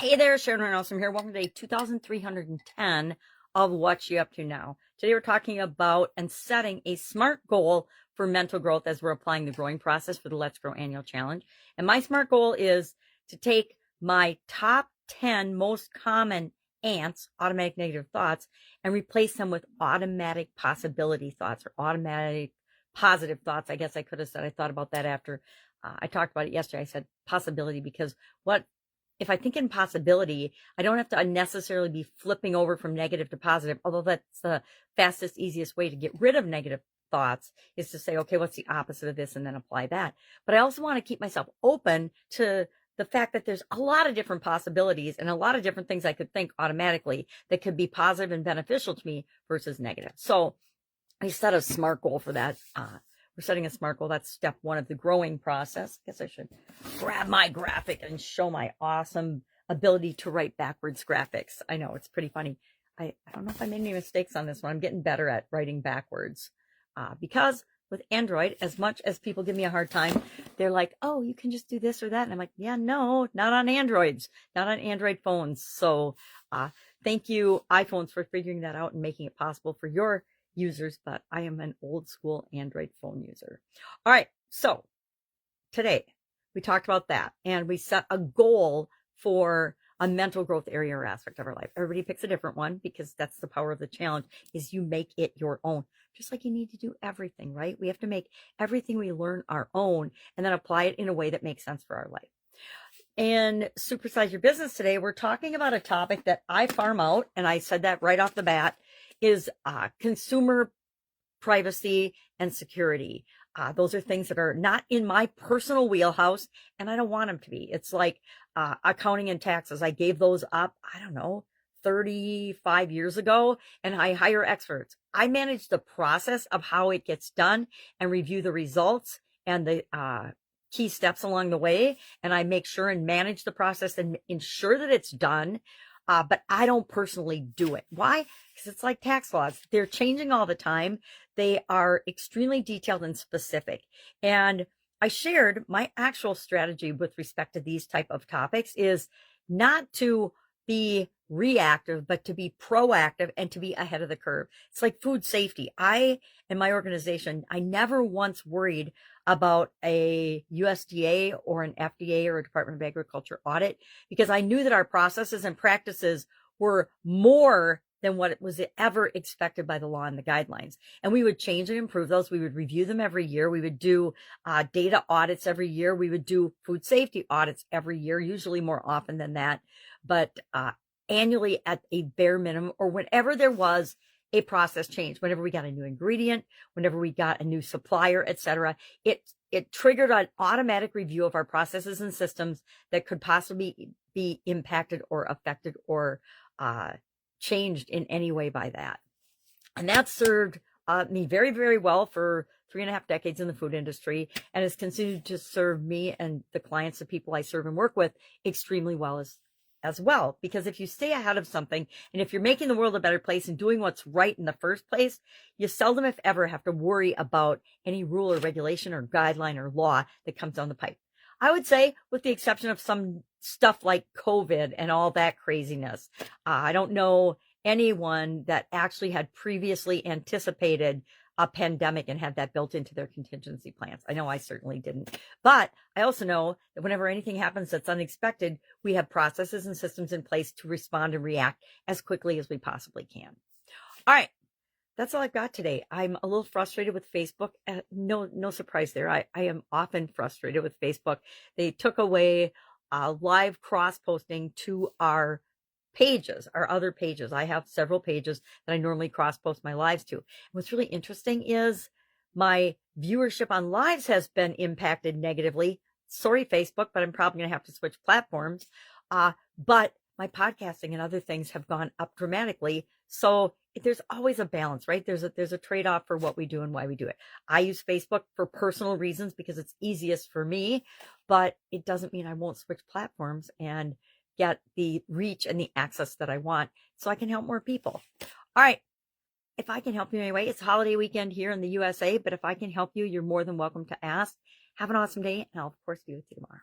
Hey there, Sharon Horne-Ellstrom here. Welcome to day 2310 of What You Up To Now. Today we're talking about and setting a SMART goal for mental growth as we're applying the growing process for the Let's Grow annual challenge. And my SMART goal is to take my top 10 most common ANTs, automatic negative thoughts, and replace them with automatic possibility thoughts or automatic positive thoughts. I guess I could have said I thought about that after I talked about it yesterday. I said possibility because if I think in possibility, I don't have to unnecessarily be flipping over from negative to positive, although that's the fastest, easiest way to get rid of negative thoughts is to say, okay, what's the opposite of this? And then apply that. But I also want to keep myself open to the fact that there's a lot of different possibilities and a lot of different things I could think automatically that could be positive and beneficial to me versus negative. So I set a SMART goal for that. We're setting a SMART goal. That's step one of the growing process. I guess I should grab my graphic and show my awesome ability to write backwards graphics. I know it's pretty funny. I don't know if I made any mistakes on this one. I'm getting better at writing backwards because with Android, as much as people give me a hard time, they're like, oh, you can just do this or that. And I'm like, yeah, no, not on Androids, not on Android phones. So thank you, iPhones, for figuring that out and making it possible for your users, but I am an old school Android phone user. All right. So today we talked about that and we set a goal for a mental growth area or aspect of our life. Everybody picks a different one because that's the power of the challenge is you make it your own, just like you need to do everything, right? We have to make everything we learn our own and then apply it in a way that makes sense for our life. And Supersize Your Business today, we're talking about a topic that I farm out, and I said that right off the bat, is consumer privacy and security. Those are things that are not in my personal wheelhouse, and I don't want them to be. It's like accounting and taxes. I gave those up, I don't know, 35 years ago, and I hire experts. I manage the process of how it gets done and review the results and the key steps along the way, and I make sure and manage the process and ensure that it's done. But I don't personally do it. Why? Because it's like tax laws. They're changing all the time. They are extremely detailed and specific. And I shared my actual strategy with respect to these type of topics is not to be reactive, but to be proactive and to be ahead of the curve. It's like food safety. I and my organization, I never once worried about a USDA or an FDA or a Department of Agriculture audit because I knew that our processes and practices were more than what was ever expected by the law and the guidelines. And we would change and improve those. We would review them every year. We would do data audits every year. We would do food safety audits every year, usually more often than that, but annually at a bare minimum or whenever there was a process change, whenever we got a new ingredient, whenever we got a new supplier, etc., it triggered an automatic review of our processes and systems that could possibly be impacted or affected or changed in any way by that. And that served me very, very well for 3.5 decades in the food industry and has continued to serve me and the clients, the people I serve and work with extremely well as well. Because if you stay ahead of something and if you're making the world a better place and doing what's right in the first place, you seldom, if ever, have to worry about any rule or regulation or guideline or law that comes down the pipe. I would say, with the exception of some stuff like COVID and all that craziness, I don't know anyone that actually had previously anticipated a pandemic and had that built into their contingency plans. I know I certainly didn't. But I also know that whenever anything happens that's unexpected, we have processes and systems in place to respond and react as quickly as we possibly can. All right. That's all I've got today. I'm a little frustrated with Facebook. No surprise there. I am often frustrated with Facebook. They took away live cross-posting to our pages, our other pages. I have several pages that I normally cross-post my lives to. And what's really interesting is my viewership on lives has been impacted negatively. Sorry, Facebook, but I'm probably going to have to switch platforms. But my podcasting and other things have gone up dramatically. So there's always a balance, right? There's a trade-off for what we do and why we do it. I use Facebook for personal reasons because it's easiest for me, but it doesn't mean I won't switch platforms and get the reach and the access that I want so I can help more people. All right. If I can help you in any way, it's holiday weekend here in the USA, but if I can help you, you're more than welcome to ask. Have an awesome day, and I'll, of course, be with you tomorrow.